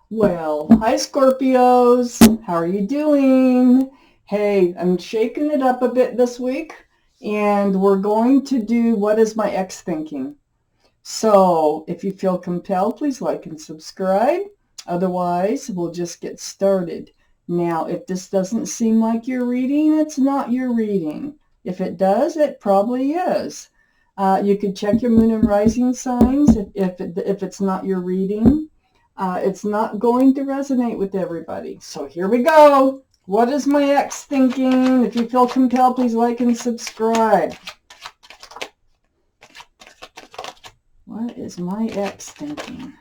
Well, hi Scorpios. How are you doing? Hey, I'm shaking it up a bit this week and we're going to do What is my ex thinking? So if you feel compelled, please like and subscribe. Otherwise, we'll just get started. Now, if this doesn't seem like your reading, it's not your reading. If it does, it probably is. You could check your moon and rising signs if it's not your reading. It's not going to resonate with everybody. So here we go. What is my ex thinking? If you feel compelled, please like and subscribe. What is my ex thinking?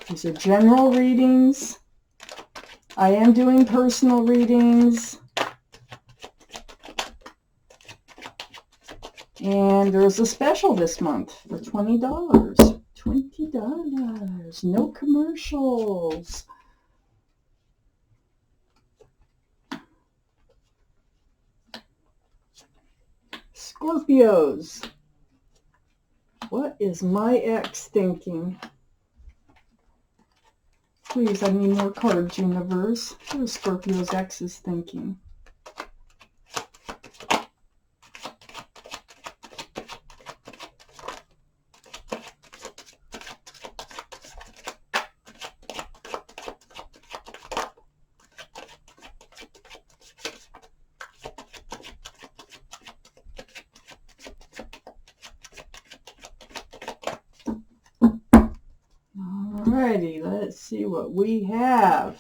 These are general readings. I am doing personal readings. And there's a special this month for $20. $20. No commercials. Scorpios. What is my ex thinking? Please, I need more cards, universe. What is Scorpio's ex's thinking? Alrighty, let's see what we have.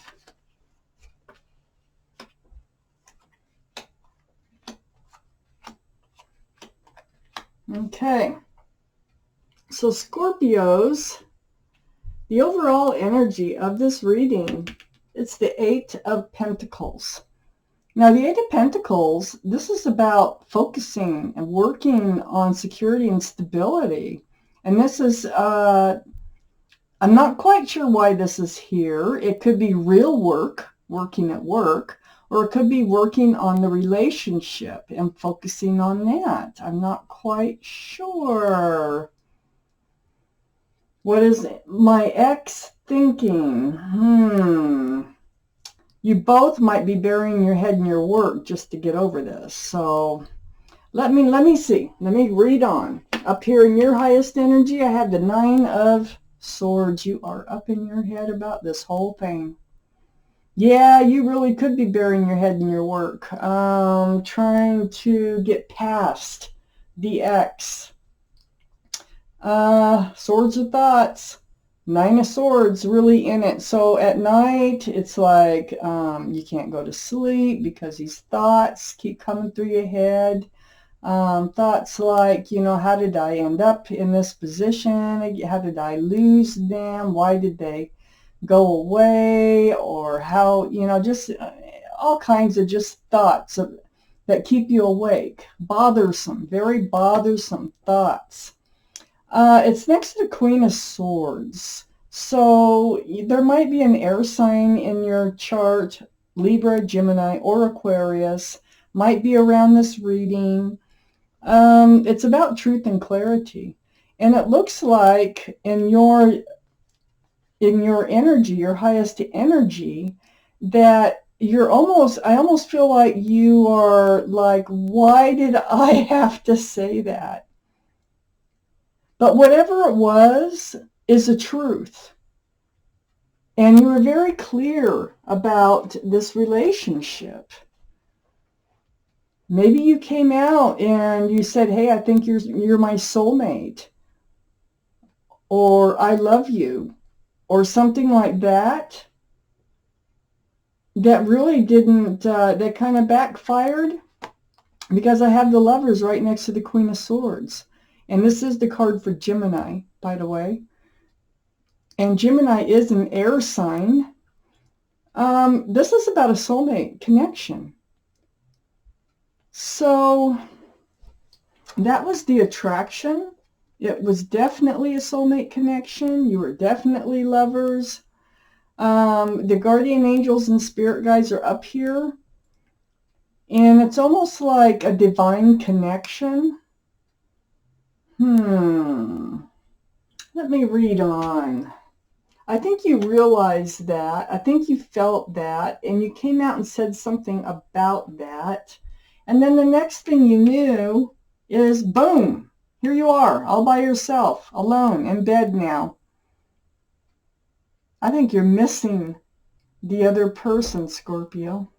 Okay, so Scorpios, the overall energy of this reading, it's the Eight of Pentacles. Now, the Eight of Pentacles, this is about focusing and working on security and stability. And this is, I'm not quite sure why this is here. It could be real work, working at work, or it could be working on the relationship and focusing on that. I'm not quite sure. What is my ex thinking? You both might be burying your head in your work just to get over this. So let me see. Let me read on. Up here in your highest energy, I have the Nine of Swords. You are up in your head about this whole thing. Yeah, you really could be burying your head in your work, trying to get past the ex. Swords of Thoughts. Nine of Swords really in it. So at night, it's like you can't go to sleep because these thoughts keep coming through your head. Thoughts like, how did I end up in this position? How did I lose them? Why did they go away? Or how, just all kinds of just thoughts that keep you awake. Bothersome, very bothersome thoughts. It's next to the Queen of Swords. So there might be an air sign in your chart, Libra, Gemini, or Aquarius, might be around this reading. It's about truth and clarity. And it looks like in your energy, your highest energy, that I almost feel like you are like, why did I have to say that? But whatever it was is a truth. And you were very clear about this relationship. Maybe you came out and you said, hey, I think you're my soulmate. Or I love you. Or something like that. That really didn't, that kind of backfired. Because I have the Lovers right next to the Queen of Swords. And this is the card for Gemini, by the way. And Gemini is an air sign. This is about a soulmate connection. So that was the attraction. It was definitely a soulmate connection. You were definitely lovers. The guardian angels and spirit guides are up here. And it's almost like a divine connection. Let me read on. I think you realized that. I think you felt that, and you came out and said something about that. And then the next thing you knew is, boom, here you are, all by yourself, alone, in bed now. I think you're missing the other person, Scorpio.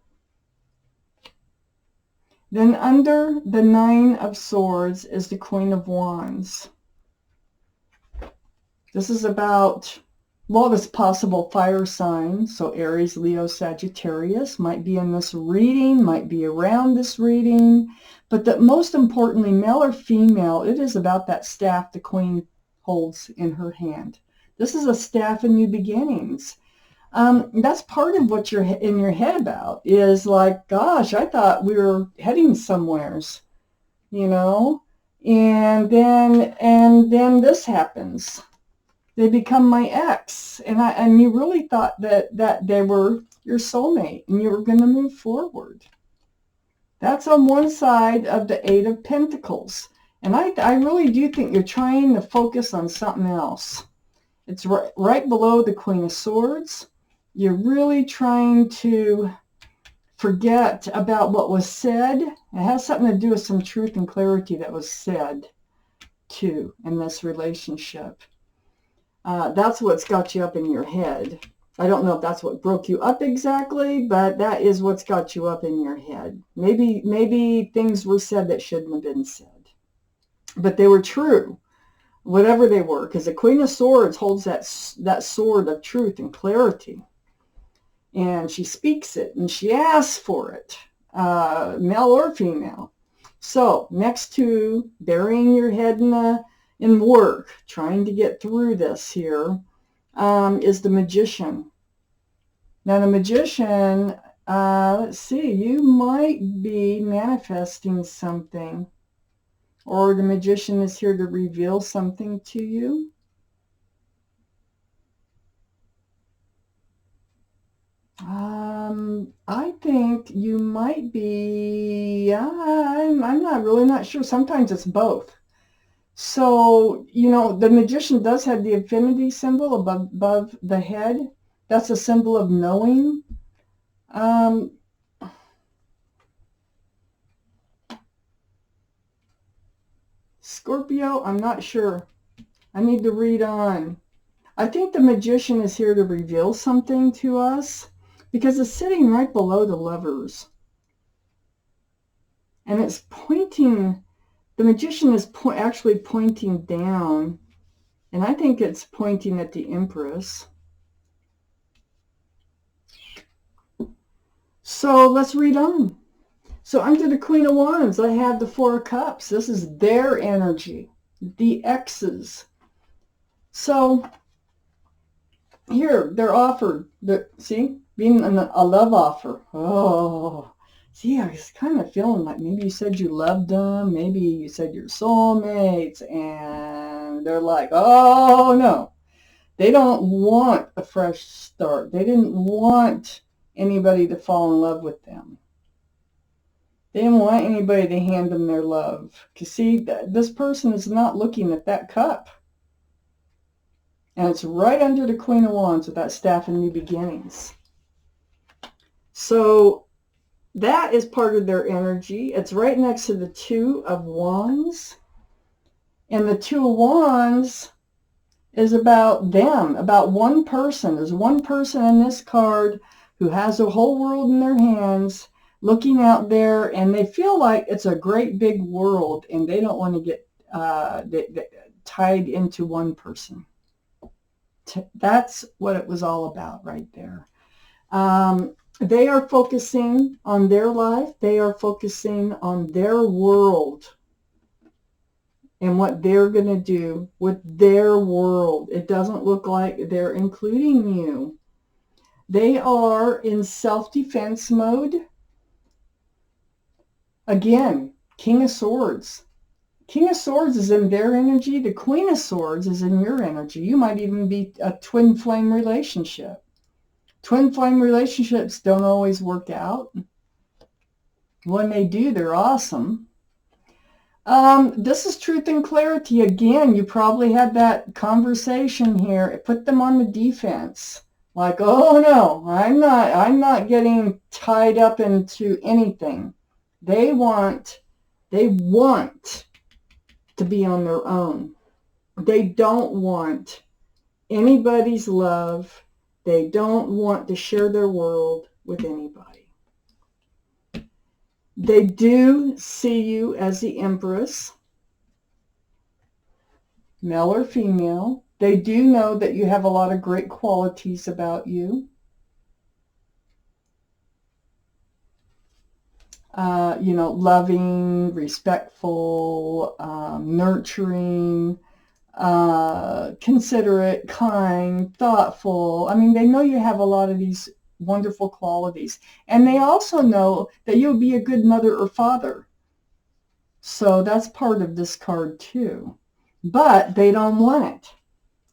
Then under the Nine of Swords is the Queen of Wands. This is about, well, this possible fire sign. So Aries, Leo, Sagittarius might be in this reading, might be around this reading. But that most importantly, male or female, it is about that staff the Queen holds in her hand. This is a staff of new beginnings. That's part of what you're in your head about, is like, gosh, I thought we were heading somewheres, you know, and then this happens. They become my ex, and you really thought that they were your soulmate and you were going to move forward. That's on one side of the Eight of Pentacles. And I really do think you're trying to focus on something else. It's right below the Queen of Swords. You're really trying to forget about what was said. It has something to do with some truth and clarity that was said, too, in this relationship. That's what's got you up in your head. I don't know if that's what broke you up exactly, but that is what's got you up in your head. Maybe things were said that shouldn't have been said, but they were true, whatever they were, because the Queen of Swords holds that sword of truth and clarity. And she speaks it, and she asks for it, male or female. So next to burying your head in work, trying to get through this here, is the Magician. Now the Magician, let's see, you might be manifesting something, or the Magician is here to reveal something to you. I think you might be, I'm not sure. Sometimes it's both. So, you know, the Magician does have the infinity symbol above the head. That's a symbol of knowing. Scorpio, I'm not sure. I need to read on. I think the Magician is here to reveal something to us, because it's sitting right below the Lovers. And it's pointing, the Magician is actually pointing down, and I think it's pointing at the Empress. So let's read on. So under the Queen of Wands, I have the Four of Cups. This is their energy, the exes. So here, they're offered, see, being a love offer. Oh, see, I was kind of feeling like maybe you said you loved them, maybe you said you're soulmates, and they're like, oh, no. They don't want a fresh start. They didn't want anybody to fall in love with them. They didn't want anybody to hand them their love. Because, see, this person is not looking at that cup. And it's right under the Queen of Wands with that staff and new beginnings. So that is part of their energy. It's right next to the Two of Wands. And the Two of Wands is about them, about one person. There's one person in this card who has the whole world in their hands, looking out there, and they feel like it's a great big world, and they don't want to get tied into one person. That's what it was all about right there. They are focusing on their life. They are focusing on their world and what they're going to do with their world. It doesn't look like they're including you. They are in self-defense mode. Again, King of Swords. King of Swords is in their energy. The Queen of Swords is in your energy. You might even be a twin flame relationship. Twin flame relationships don't always work out. When they do, they're awesome. This is truth and clarity. Again, you probably had that conversation here. It put them on the defense. Like, oh no, I'm not getting tied up into anything. They want to be on their own. They don't want anybody's love. They don't want to share their world with anybody. They do see you as the Empress, male or female. They do know that you have a lot of great qualities about you. Loving, respectful, nurturing, considerate, kind, thoughtful. I mean, they know you have a lot of these wonderful qualities. And they also know that you'll be a good mother or father. So that's part of this card too. But they don't want it.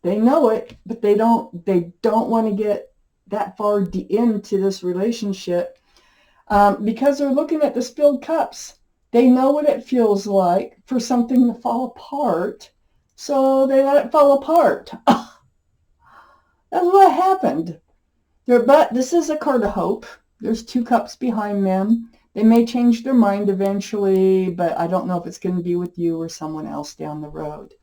They know it, but they don't want to get that far into this relationship because they're looking at the spilled cups. They know what it feels like for something to fall apart, so they let it fall apart. That's what happened. But this is a card of hope. There's 2 cups behind them. They may change their mind eventually, but I don't know if it's going to be with you or someone else down the road.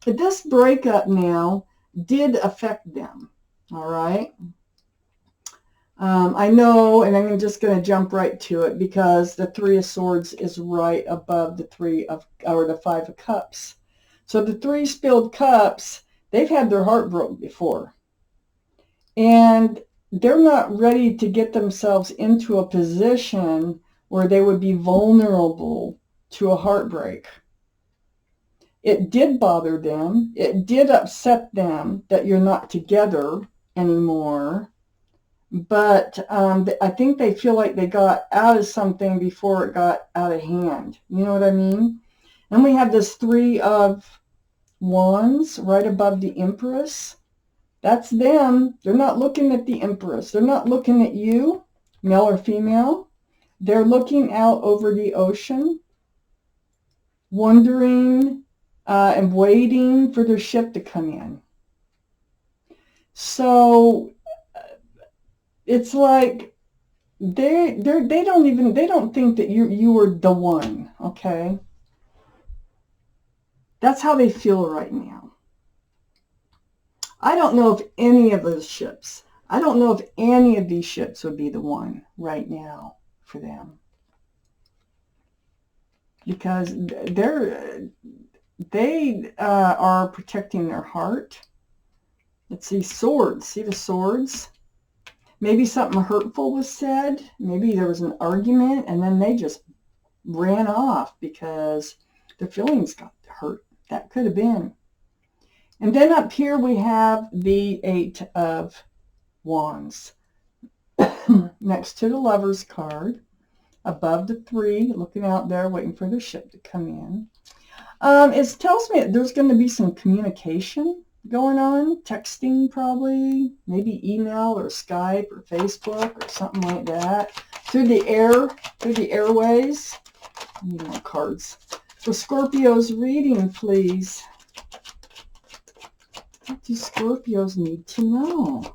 This breakup now did affect them, all right? I know, and I'm just going to jump right to it because the 3 of Swords is right above the 5 of Cups. So the 3 spilled cups, they've had their heart broke before. And they're not ready to get themselves into a position where they would be vulnerable to a heartbreak. It did bother them. It did upset them that you're not together anymore. But I think they feel like they got out of something before it got out of hand. You know what I mean? And we have this 3 of Wands right above the Empress. That's them. They're not looking at the Empress. They're not looking at you, male or female. They're looking out over the ocean, wondering and waiting for their ship to come in. So it's like they don't think that you were the one, okay? That's how they feel right now. I don't know if any of those ships, I don't know if any of these ships would be the one right now for them. Because they are protecting their heart. Let's see, swords. See the swords? Maybe something hurtful was said. Maybe there was an argument, and then they just ran off because their feelings got hurt. That could have been. And then up here we have the 8 of Wands. Next to the Lover's card. Above the 3, looking out there, waiting for the ship to come in. It tells me that there's going to be some communication going on, texting probably, maybe email or Skype or Facebook or something like that, through the airways. I need more cards. For Scorpio's reading, please. What do Scorpios need to know?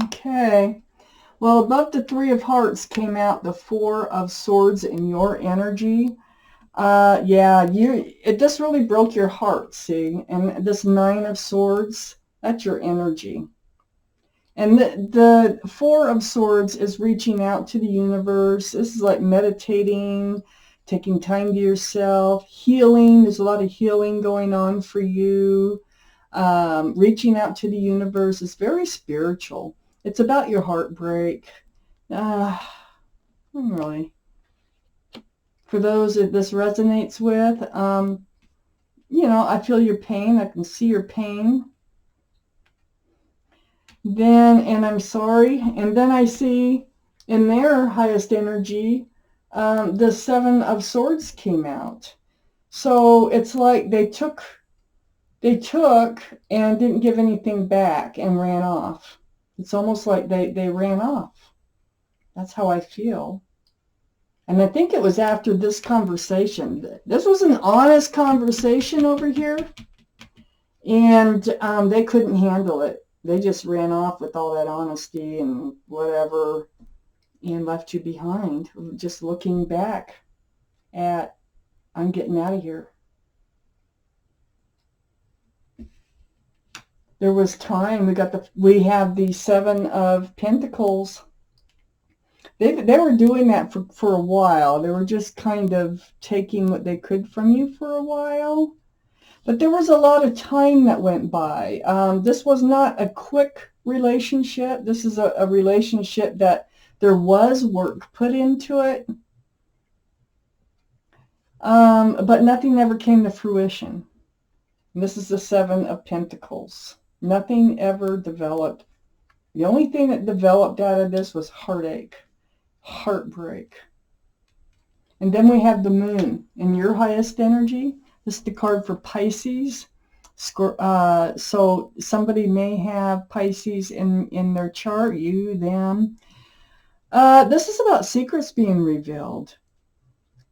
Okay. Well, above the 3 of Hearts came out the 4 of Swords in your energy. Yeah, it just really broke your heart, see? And this 9 of Swords, that's your energy. And the 4 of Swords is reaching out to the universe. This is like meditating, taking time to yourself, healing. There's a lot of healing going on for you. Reaching out to the universe is very spiritual. It's about your heartbreak. Really. For those that this resonates with, I feel your pain. I can see your pain. And I'm sorry. And then I see in their highest energy, the Seven of Swords came out. So it's like they took and didn't give anything back and ran off. It's almost like they ran off. That's how I feel. And I think it was after this conversation. This was an honest conversation over here. And they couldn't handle it. They just ran off with all that honesty and whatever and left you behind. Just looking back at, I'm getting out of here. There was time. We have the Seven of Pentacles. They were doing that for a while. They were just kind of taking what they could from you for a while. But there was a lot of time that went by. This was not a quick relationship. This is a relationship that there was work put into it. But nothing ever came to fruition. And this is the Seven of Pentacles. Nothing ever developed. The only thing that developed out of this was heartache, heartbreak. And then we have the Moon in your highest energy. This is the card for Pisces. So somebody may have Pisces in their chart, you, them. This is about secrets being revealed.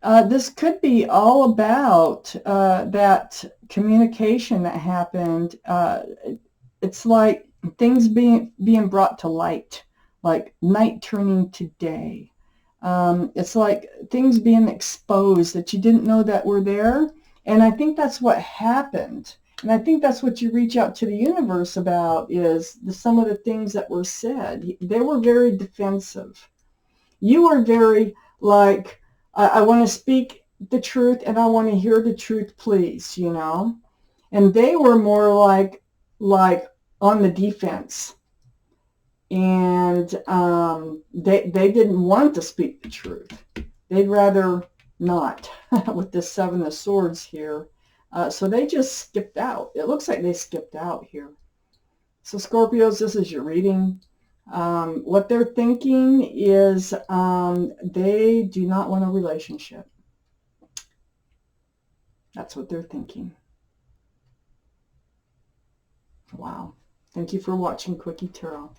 This could be all about that communication that happened. It's like things being brought to light, like night turning to day. It's like things being exposed that you didn't know that were there. And I think that's what happened. And I think that's what you reach out to the universe about, is some of the things that were said. They were very defensive. You were very like, I want to speak the truth and I want to hear the truth, please, you know. And they were more like on the defense. And they didn't want to speak the truth. They'd rather not with the Seven of Swords here. So they just skipped out. It looks like they skipped out here. So Scorpios, this is your reading. What they're thinking is they do not want a relationship. That's what they're thinking. Wow. Thank you for watching Quickie Tarot.